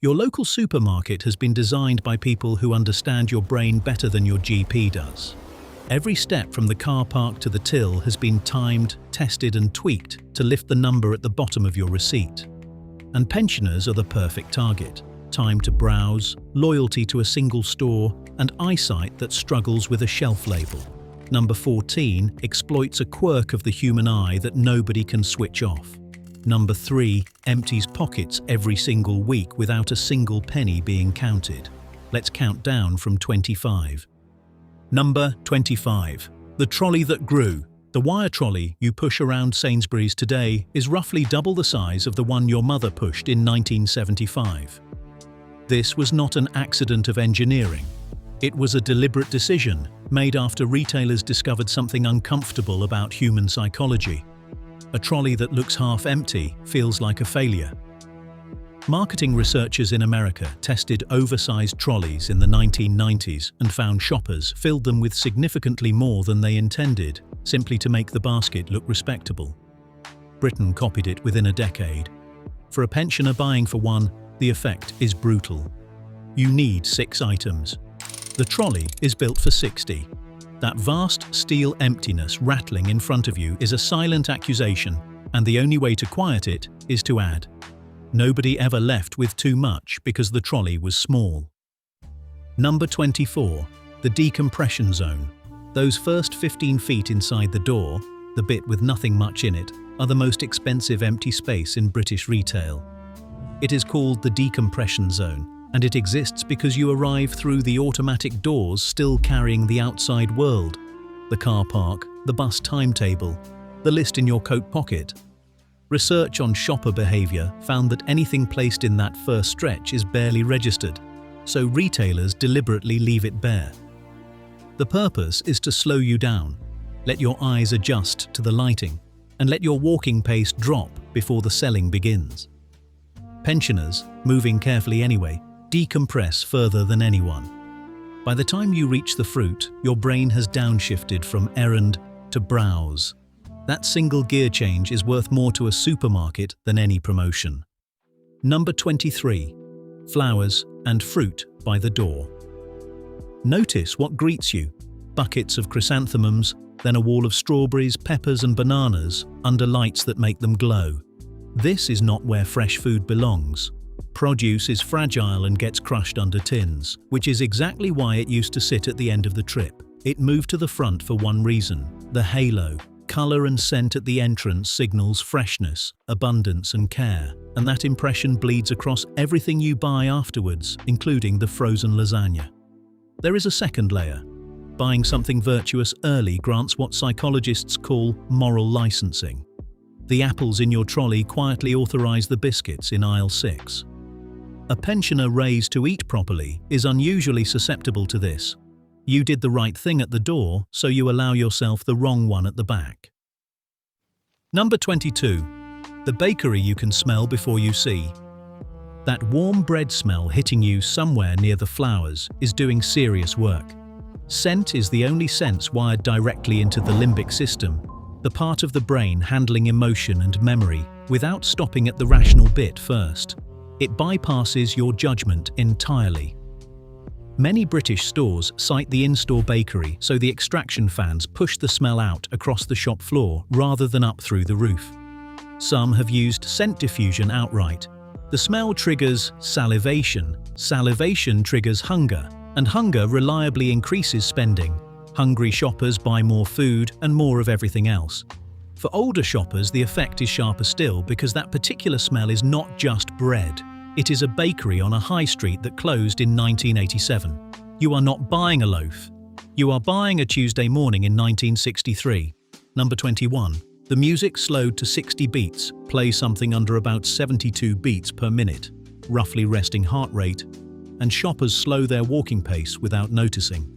Your local supermarket has been designed by people who understand your brain better than your GP does. Every step from the car park to the till has been timed, tested and tweaked to lift the number at the bottom of your receipt. And pensioners are the perfect target. Time to browse, loyalty to a single store, and eyesight that struggles with a shelf label. Number 14 exploits a quirk of the human eye that nobody can switch off. Number 3 empties pockets every single week without a single penny being counted. Let's count down from 25. Number 25. The trolley that grew. The wire trolley you push around Sainsbury's today is roughly double the size of the one your mother pushed in 1975. This was not an accident of engineering. It was a deliberate decision made after retailers discovered something uncomfortable about human psychology. A trolley that looks half empty feels like a failure. Marketing researchers in America tested oversized trolleys in the 1990s and found shoppers filled them with significantly more than they intended, simply to make the basket look respectable. Britain copied it within a decade. For a pensioner buying for one, the effect is brutal. You need 6 items. The trolley is built for 60. That vast steel emptiness rattling in front of you is a silent accusation, and the only way to quiet it is to add. Nobody ever left with too much because the trolley was small. Number 24. The decompression zone. Those first 15 feet inside the door, the bit with nothing much in it, are the most expensive empty space in British retail. It is called the decompression zone, and it exists because you arrive through the automatic doors still carrying the outside world, the car park, the bus timetable, the list in your coat pocket. Research on shopper behavior found that anything placed in that first stretch is barely registered, so retailers deliberately leave it bare. The purpose is to slow you down, let your eyes adjust to the lighting, and let your walking pace drop before the selling begins. Pensioners, moving carefully anyway, decompress further than anyone. By the time you reach the fruit, your brain has downshifted from errand to browse. That single gear change is worth more to a supermarket than any promotion. Number 23. Flowers and fruit by the door. Notice what greets you. Buckets of chrysanthemums, then a wall of strawberries, peppers and bananas under lights that make them glow. This is not where fresh food belongs. Produce is fragile and gets crushed under tins, which is exactly why it used to sit at the end of the trip. It moved to the front for one reason: the halo. Color and scent at the entrance signals freshness, abundance and care, and that impression bleeds across everything you buy afterwards, including the frozen lasagna. There is a second layer. Buying something virtuous early grants what psychologists call moral licensing. The apples in your trolley quietly authorize the biscuits in aisle 6. A pensioner raised to eat properly is unusually susceptible to this. You did the right thing at the door, so you allow yourself the wrong one at the back. Number 22. The bakery you can smell before you see. That warm bread smell hitting you somewhere near the flowers is doing serious work. Scent is the only sense wired directly into the limbic system, the part of the brain handling emotion and memory without stopping at the rational bit first. It bypasses your judgment entirely. Many British stores cite the in-store bakery so the extraction fans push the smell out across the shop floor rather than up through the roof. Some have used scent diffusion outright. The smell triggers salivation, salivation triggers hunger, and hunger reliably increases spending. Hungry shoppers buy more food and more of everything else. For older shoppers, the effect is sharper still because that particular smell is not just bread. It is a bakery on a high street that closed in 1987. You are not buying a loaf. You are buying a Tuesday morning in 1963. Number 21. The music slowed to 60 beats, play something under about 72 beats per minute, roughly resting heart rate, and shoppers slow their walking pace without noticing.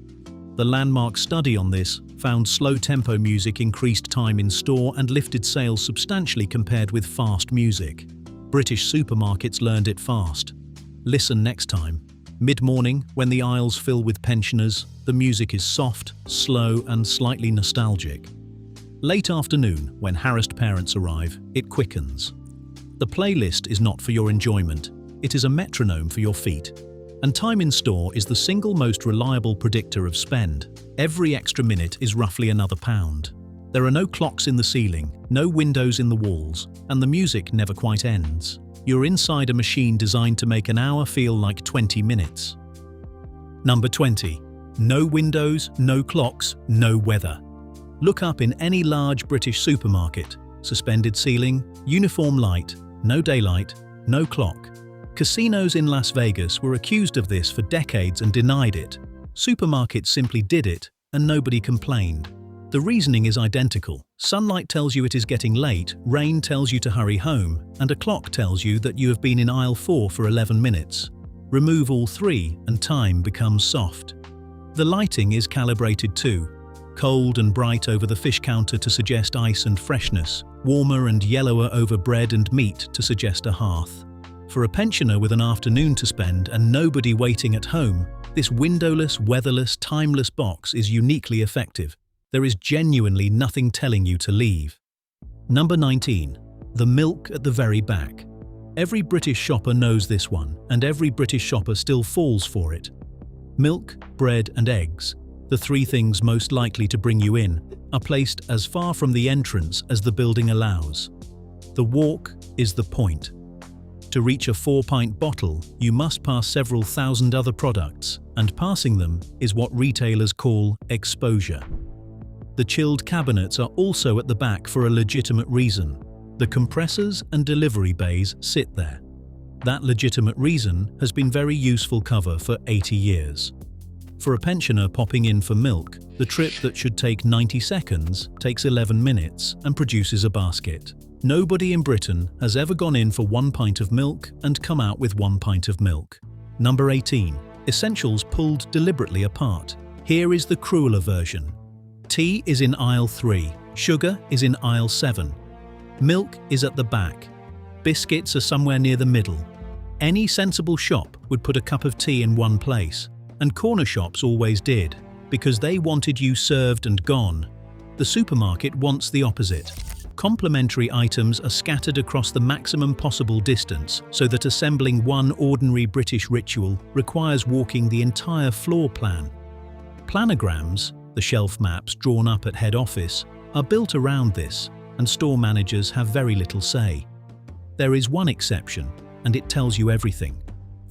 The landmark study on this found slow tempo music increased time in store and lifted sales substantially compared with fast music. British supermarkets learned it fast. Listen next time. Mid-morning, when the aisles fill with pensioners, the music is soft, slow and slightly nostalgic. Late afternoon, when harassed parents arrive, it quickens. The playlist is not for your enjoyment. it is a metronome for your feet. And time in store is the single most reliable predictor of spend. Every extra minute is roughly another pound. There are no clocks in the ceiling, no windows in the walls, and the music never quite ends. You're inside a machine designed to make an hour feel like 20 minutes. Number 20. No windows, no clocks, no weather. Look up in any large British supermarket. Suspended ceiling, uniform light, no daylight, no clock. Casinos in Las Vegas were accused of this for decades and denied it. Supermarkets simply did it, and nobody complained. The reasoning is identical. Sunlight tells you it is getting late, rain tells you to hurry home, and a clock tells you that you have been in aisle 4 for 11 minutes. Remove all three, and time becomes soft. The lighting is calibrated too. Cold and bright over the fish counter to suggest ice and freshness, warmer and yellower over bread and meat to suggest a hearth. For a pensioner with an afternoon to spend and nobody waiting at home, this windowless, weatherless, timeless box is uniquely effective. There is genuinely nothing telling you to leave. Number 19. The milk at the very back. Every British shopper knows this one, and every British shopper still falls for it. Milk, bread and eggs, the three things most likely to bring you in, are placed as far from the entrance as the building allows. The walk is the point. To reach a 4-pint bottle, you must pass several thousand other products, and passing them is what retailers call exposure. The chilled cabinets are also at the back for a legitimate reason. The compressors and delivery bays sit there. That legitimate reason has been very useful cover for 80 years. For a pensioner popping in for milk, the trip that should take 90 seconds takes 11 minutes and produces a basket. Nobody in Britain has ever gone in for 1 pint of milk and come out with 1 pint of milk. Number 18. Essentials pulled deliberately apart. Here is the crueler version. Tea is in aisle 3, sugar is in aisle 7. Milk is at the back. Biscuits are somewhere near the middle. Any sensible shop would put a cup of tea in one place, and corner shops always did, because they wanted you served and gone. The supermarket wants the opposite. Complementary items are scattered across the maximum possible distance so that assembling one ordinary British ritual requires walking the entire floor plan. Planograms, the shelf maps drawn up at head office, are built around this, and store managers have very little say. There is one exception, and it tells you everything.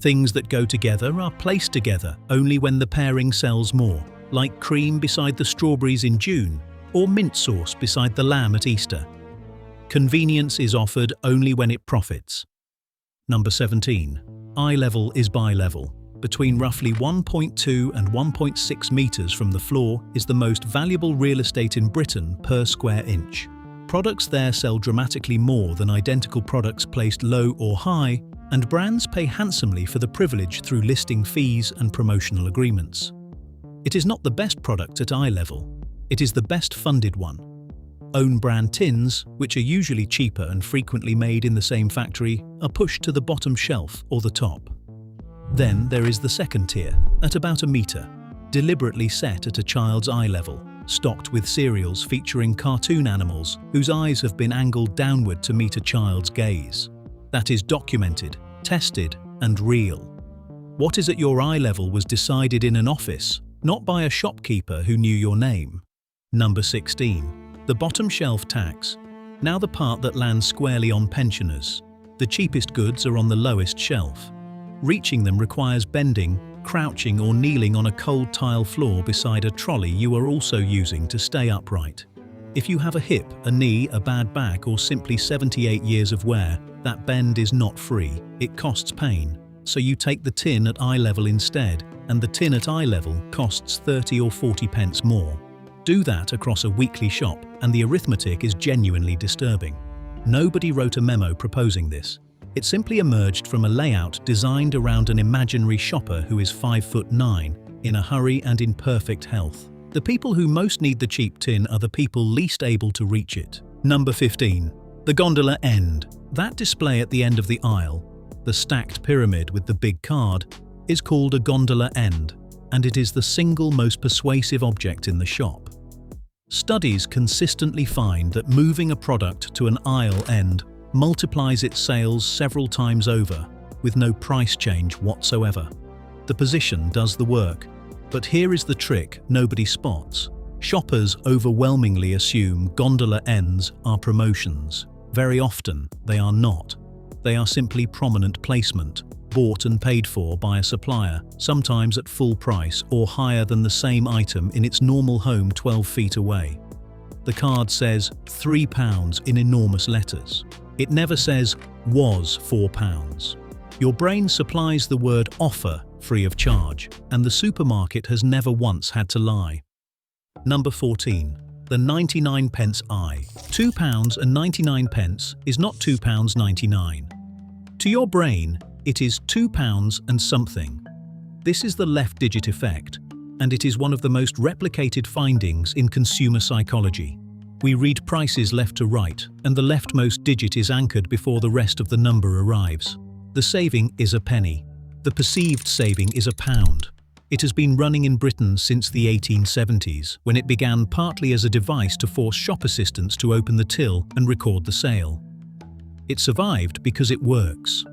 Things that go together are placed together only when the pairing sells more, like cream beside the strawberries in June, or mint sauce beside the lamb at Easter. Convenience is offered only when it profits. Number 17. Eye level is bi-level. Between roughly 1.2 and 1.6 meters from the floor is the most valuable real estate in Britain per square inch. Products there sell dramatically more than identical products placed low or high, and brands pay handsomely for the privilege through listing fees and promotional agreements. It is not the best product at eye level, it is the best funded one. Own brand tins, which are usually cheaper and frequently made in the same factory, are pushed to the bottom shelf or the top. Then there is the second tier, at about a meter, deliberately set at a child's eye level, stocked with cereals featuring cartoon animals whose eyes have been angled downward to meet a child's gaze. That is documented, tested, and real. What is at your eye level was decided in an office, not by a shopkeeper who knew your name. Number 16. The bottom shelf tax. Now the part that lands squarely on pensioners. The cheapest goods are on the lowest shelf. Reaching them requires bending, crouching or kneeling on a cold tile floor beside a trolley you are also using to stay upright. If you have a hip, a knee, a bad back or simply 78 years of wear, that bend is not free, it costs pain. So you take the tin at eye level instead, and the tin at eye level costs 30 or 40 pence more. Do that across a weekly shop and the arithmetic is genuinely disturbing. Nobody wrote a memo proposing this. It simply emerged from a layout designed around an imaginary shopper who is 5'9", in a hurry and in perfect health. The people who most need the cheap tin are the people least able to reach it. Number 15. The gondola end. That display at the end of the aisle, the stacked pyramid with the big card, is called a gondola end, and it is the single most persuasive object in the shop. Studies consistently find that moving a product to an aisle end multiplies its sales several times over. with no price change whatsoever. The position does the work. But here is the trick nobody spots. Shoppers overwhelmingly assume gondola ends are promotions. Very often, they are not. They are simply prominent placement, bought and paid for by a supplier, sometimes at full price or higher than the same item in its normal home 12 feet away. The card says £3 in enormous letters. It never says was £4. Your brain supplies the word offer free of charge, and the supermarket has never once had to lie. Number 14. The 99 pence eye. £2.99 is not £2.99. To your brain, it is £2 and something. This is the left digit effect, and it is one of the most replicated findings in consumer psychology. We read prices left to right, and the leftmost digit is anchored before the rest of the number arrives. The saving is a penny. The perceived saving is £1. It has been running in Britain since the 1870s, when it began partly as a device to force shop assistants to open the till and record the sale. It survived because it works.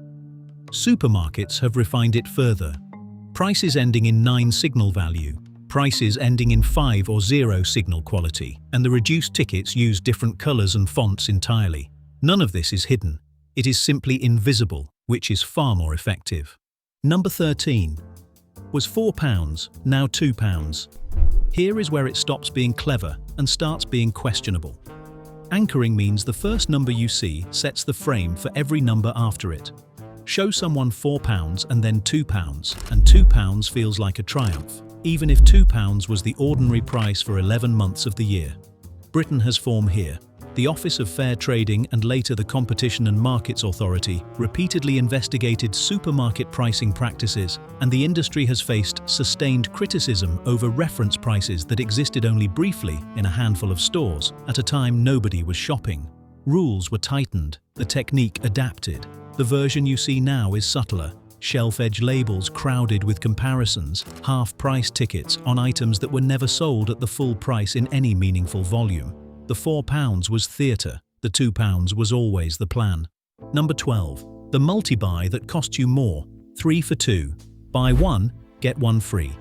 Supermarkets have refined it further. Prices ending in 9 signal value, prices ending in 5 or 0 signal quality, and the reduced tickets use different colours and fonts entirely. None of this is hidden. It is simply invisible, which is far more effective. Number 13. Was £4, now £2. Here is where it stops being clever and starts being questionable. Anchoring means the first number you see sets the frame for every number after it. Show someone £4 and then £2, and £2 feels like a triumph, even if £2 was the ordinary price for 11 months of the year. Britain has formed here. The Office of Fair Trading and later the Competition and Markets Authority repeatedly investigated supermarket pricing practices, and the industry has faced sustained criticism over reference prices that existed only briefly in a handful of stores at a time nobody was shopping. Rules were tightened, the technique adapted. The version you see now is subtler. Shelf-edge labels crowded with comparisons, half-price tickets on items that were never sold at the full price in any meaningful volume. The £4 was theatre, the £2 was always the plan. Number 12. The multi-buy that cost you more. 3 for 2. Buy 1, get 1 free.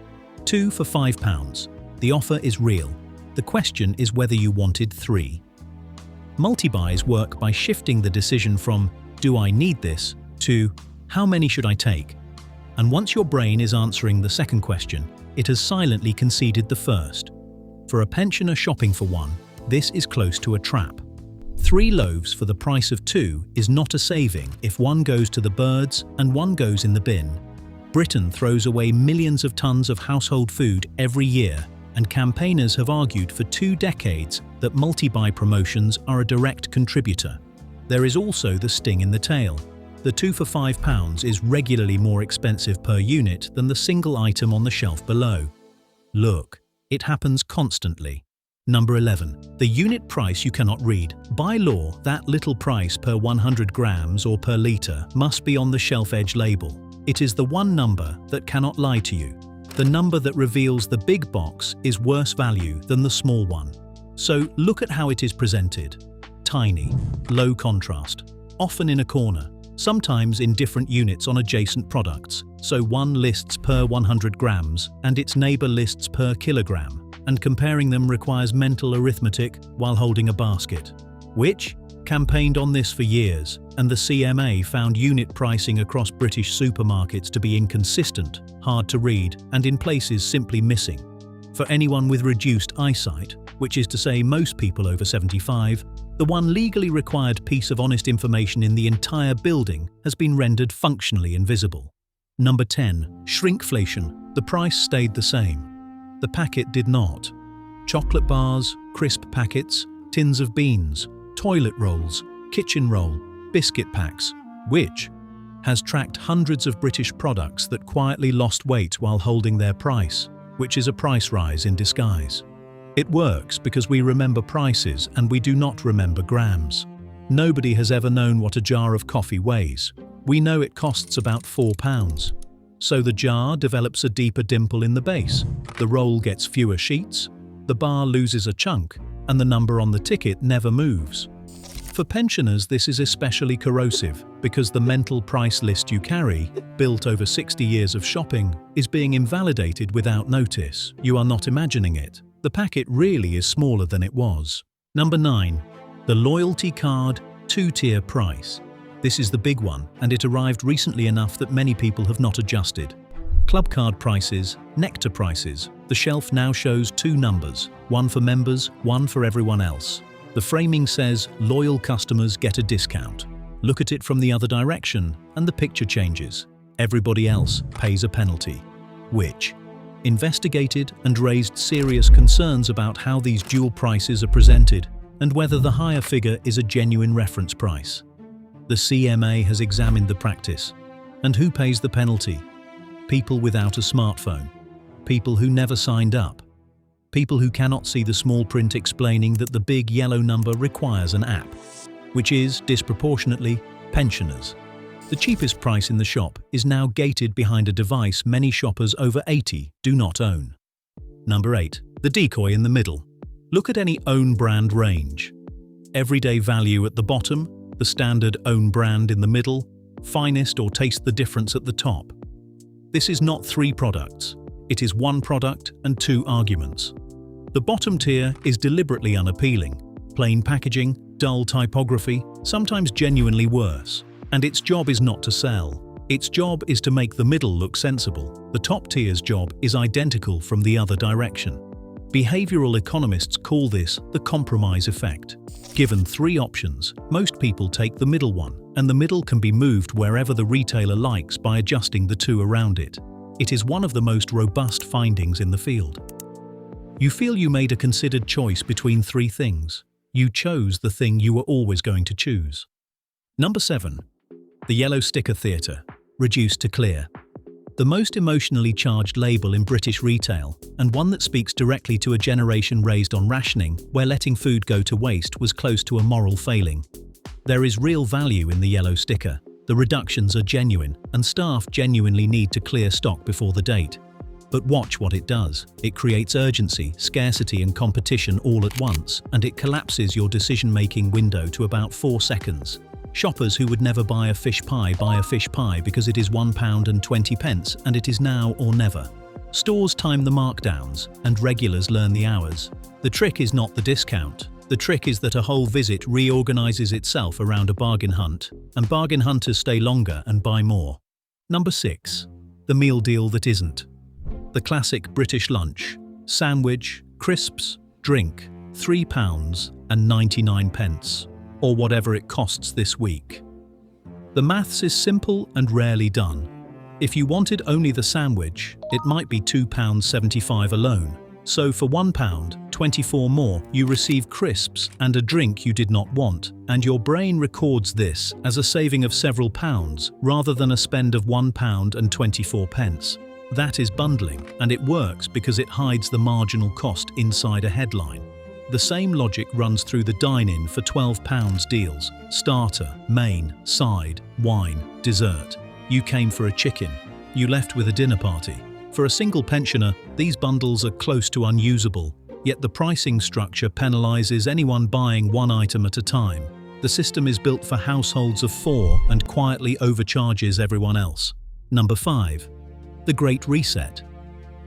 2 for £5. The offer is real. The question is whether you wanted 3. Multi-buys work by shifting the decision from "do I need this?" to "how many should I take?" And once your brain is answering the second question, it has silently conceded the first. For a pensioner shopping for 1, this is close to a trap. 3 loaves for the price of 2 is not a saving if 1 goes to the birds and 1 goes in the bin. Britain throws away millions of tons of household food every year, and campaigners have argued for 2 decades that multi-buy promotions are a direct contributor. There is also the sting in the tail. The 2 for £5 is regularly more expensive per unit than the single item on the shelf below. Look, it happens constantly. Number 11. The unit price you cannot read. By law, that little price per 100 grams or per litre must be on the shelf edge label. It is the one number that cannot lie to you. The number that reveals the big box is worse value than the small one. So look at how it is presented. Tiny, low contrast, often in a corner, sometimes in different units on adjacent products. So one lists per 100 grams and its neighbour lists per kilogram. And comparing them requires mental arithmetic while holding a basket. Which? Campaigned on this for years, and the CMA found unit pricing across British supermarkets to be inconsistent, hard to read, and in places simply missing. For anyone with reduced eyesight, which is to say most people over 75, the one legally required piece of honest information in the entire building has been rendered functionally invisible. Number 10. Shrinkflation. The price stayed the same. The packet did not. Chocolate bars, crisp packets, tins of beans, toilet rolls, kitchen roll, biscuit packs, which has tracked hundreds of British products that quietly lost weight while holding their price, which is a price rise in disguise. It works because we remember prices and we do not remember grams. Nobody has ever known what a jar of coffee weighs. We know it costs about £4. So the jar develops a deeper dimple in the base, the roll gets fewer sheets, the bar loses a chunk, and the number on the ticket never moves. For pensioners, this is especially corrosive because the mental price list you carry, built over 60 years of shopping, is being invalidated without notice. You are not imagining it. The packet really is smaller than it was. Number 9. The loyalty card 2-tier price. This is the big one, and it arrived recently enough that many people have not adjusted. Club card prices, nectar prices. The shelf now shows 2 numbers, one for members, one for everyone else. The framing says loyal customers get a discount. Look at it from the other direction and the picture changes. Everybody else pays a penalty. Which investigated and raised serious concerns about how these dual prices are presented and whether the higher figure is a genuine reference price. The CMA has examined the practice. And who pays the penalty? People without a smartphone. People who never signed up. People who cannot see the small print explaining that the big yellow number requires an app, which is, disproportionately, pensioners. The cheapest price in the shop is now gated behind a device many shoppers over 80 do not own. Number 8. The decoy in the middle. Look at any own brand range. Everyday value at the bottom, the standard own brand in the middle, finest or taste the difference at the top. This is not 3 products. It is 1 product and 2 arguments. The bottom tier is deliberately unappealing. Plain packaging, dull typography, sometimes genuinely worse. And its job is not to sell. Its job is to make the middle look sensible. The top tier's job is identical from the other direction. Behavioral economists call this the compromise effect. Given 3 options, most people take the middle one, and the middle can be moved wherever the retailer likes by adjusting the 2 around it. It is one of the most robust findings in the field. You feel you made a considered choice between 3 things. You chose the thing you were always going to choose. Number 7. The yellow sticker theatre, reduced to clear. The most emotionally charged label in British retail, and one that speaks directly to a generation raised on rationing, where letting food go to waste was close to a moral failing. There is real value in the yellow sticker. The reductions are genuine, and staff genuinely need to clear stock before the date. But watch what it does. It creates urgency, scarcity and competition all at once, and it collapses your decision-making window to about 4 seconds. Shoppers who would never buy a fish pie buy a fish pie because it is £1.20 and it is now or never. Stores time the markdowns, and regulars learn the hours. The trick is not the discount. The trick is that a whole visit reorganizes itself around a bargain hunt, and bargain hunters stay longer and buy more. Number 6. The meal deal that isn't. The classic British lunch. Sandwich, crisps, drink, £3.99, or whatever it costs this week. The maths is simple and rarely done. If you wanted only the sandwich, it might be £2.75 alone. So for £1.24 more, you receive crisps and a drink you did not want, and your brain records this as a saving of several pounds rather than a spend of £1.24. That is bundling, and it works because it hides the marginal cost inside a headline. The same logic runs through the dine-in for £12 deals: starter, main, side, wine, dessert. You came for a chicken. You left with a dinner party. For a single pensioner, these bundles are close to unusable, yet the pricing structure penalizes anyone buying 1 item at a time. The system is built for households of 4 and quietly overcharges everyone else. Number 5. The Great Reset.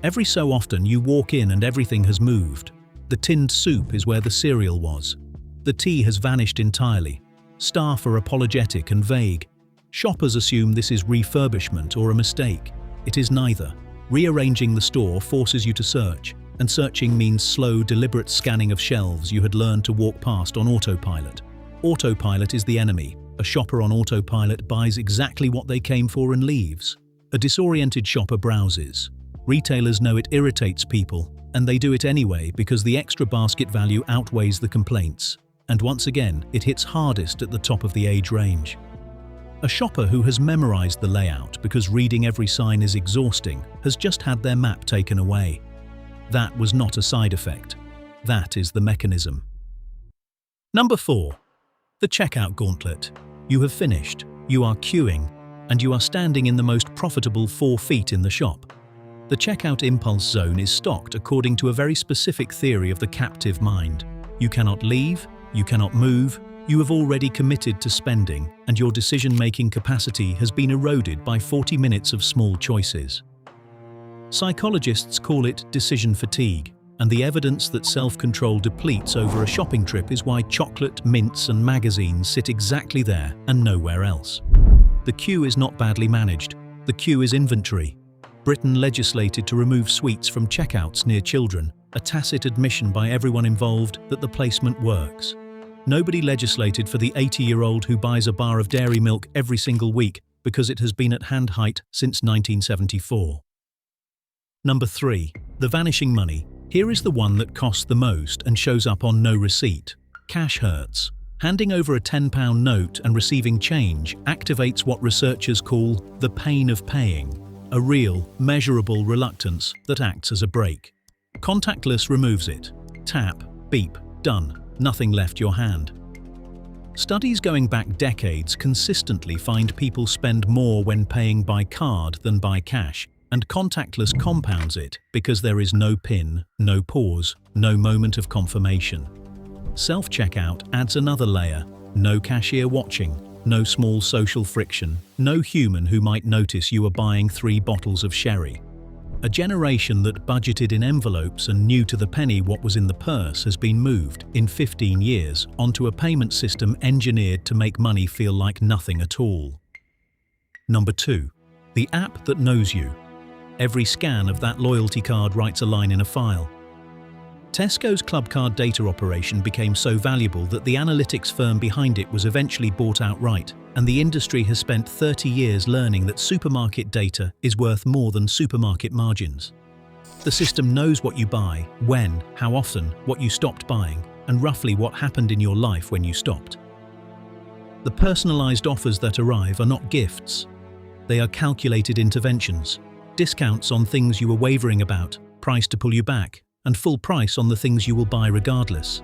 Every so often you walk in and everything has moved. The tinned soup is where the cereal was. The tea has vanished entirely. Staff are apologetic and vague. Shoppers assume this is refurbishment or a mistake. It is neither. Rearranging the store forces you to search, and searching means slow, deliberate scanning of shelves you had learned to walk past on autopilot. Autopilot is the enemy. A shopper on autopilot buys exactly what they came for and leaves. A disoriented shopper browses. Retailers know it irritates people, and they do it anyway because the extra basket value outweighs the complaints. And once again, it hits hardest at the top of the age range. A shopper who has memorized the layout because reading every sign is exhausting has just had their map taken away. That was not a side effect. That is the mechanism. Number 4. The checkout gauntlet. You have finished, you are queuing, and you are standing in the most profitable 4 feet in the shop. The checkout impulse zone is stocked according to a very specific theory of the captive mind. You cannot leave, you cannot move, You have already committed to spending, and your decision-making capacity has been eroded by 40 minutes of small choices. Psychologists call it decision fatigue, and the evidence that self-control depletes over a shopping trip is why chocolate, mints, and magazines sit exactly there and nowhere else. The queue is not badly managed. The queue is inventory. Britain legislated to remove sweets from checkouts near children, a tacit admission by everyone involved that the placement works. Nobody legislated for the 80-year-old who buys a bar of dairy milk every single week because it has been at hand height since 1974. Number 3. The vanishing money. Here is the one that costs the most and shows up on no receipt. Cash hurts. Handing over a £10 note and receiving change activates what researchers call the pain of paying, a real, measurable reluctance that acts as a brake. Contactless removes it. Tap, beep, done. Nothing left your hand. Studies going back decades consistently find people spend more when paying by card than by cash, and contactless compounds it because there is no PIN, no pause, no moment of confirmation. Self-checkout adds another layer. No cashier watching, no small social friction, no human who might notice you are buying 3 bottles of sherry. A generation that budgeted in envelopes and knew to the penny what was in the purse has been moved, in 15 years, onto a payment system engineered to make money feel like nothing at all. Number 2. The app that knows you. Every scan of that loyalty card writes a line in a file. Tesco's club card data operation became so valuable that the analytics firm behind it was eventually bought outright, and the industry has spent 30 years learning that supermarket data is worth more than supermarket margins. The system knows what you buy, when, how often, what you stopped buying, and roughly what happened in your life when you stopped. The personalized offers that arrive are not gifts. They are calculated interventions, discounts on things you were wavering about, price to pull you back, and full price on the things you will buy regardless.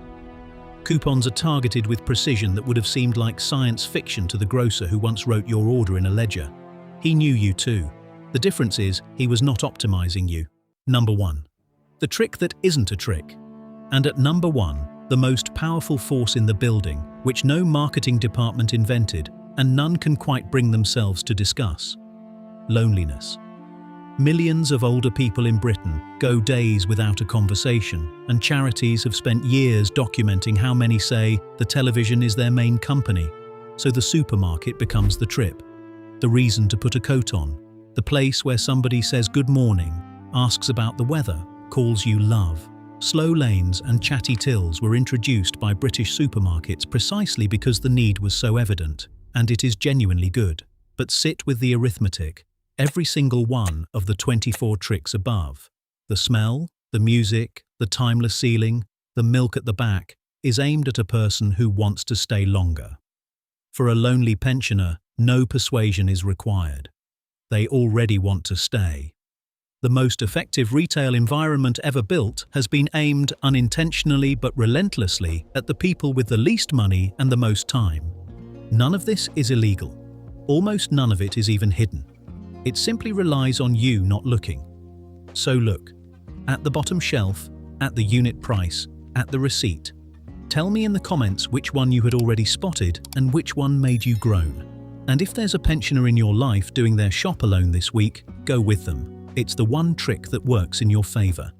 Coupons are targeted with precision that would have seemed like science fiction to the grocer who once wrote your order in a ledger. He knew you too. The difference is, he was not optimizing you. Number 1. The trick that isn't a trick. And at number 1, the most powerful force in the building, which no marketing department invented, and none can quite bring themselves to discuss. Loneliness. Millions of older people in Britain go days without a conversation, and charities have spent years documenting how many say the television is their main company, so the supermarket becomes the trip, the reason to put a coat on, the place where somebody says good morning, asks about the weather, calls you love. Slow lanes and chatty tills were introduced by British supermarkets precisely because the need was so evident, and it is genuinely good. But sit with the arithmetic. Every single one of the 24 tricks above, the smell, the music, the timeless ceiling, the milk at the back, is aimed at a person who wants to stay longer. For a lonely pensioner, no persuasion is required. They already want to stay. The most effective retail environment ever built has been aimed unintentionally but relentlessly at the people with the least money and the most time. None of this is illegal. Almost none of it is even hidden. It simply relies on you not looking. So look, at the bottom shelf, at the unit price, at the receipt. Tell me in the comments which one you had already spotted and which one made you groan. And if there's a pensioner in your life doing their shop alone this week, go with them. It's the one trick that works in your favor.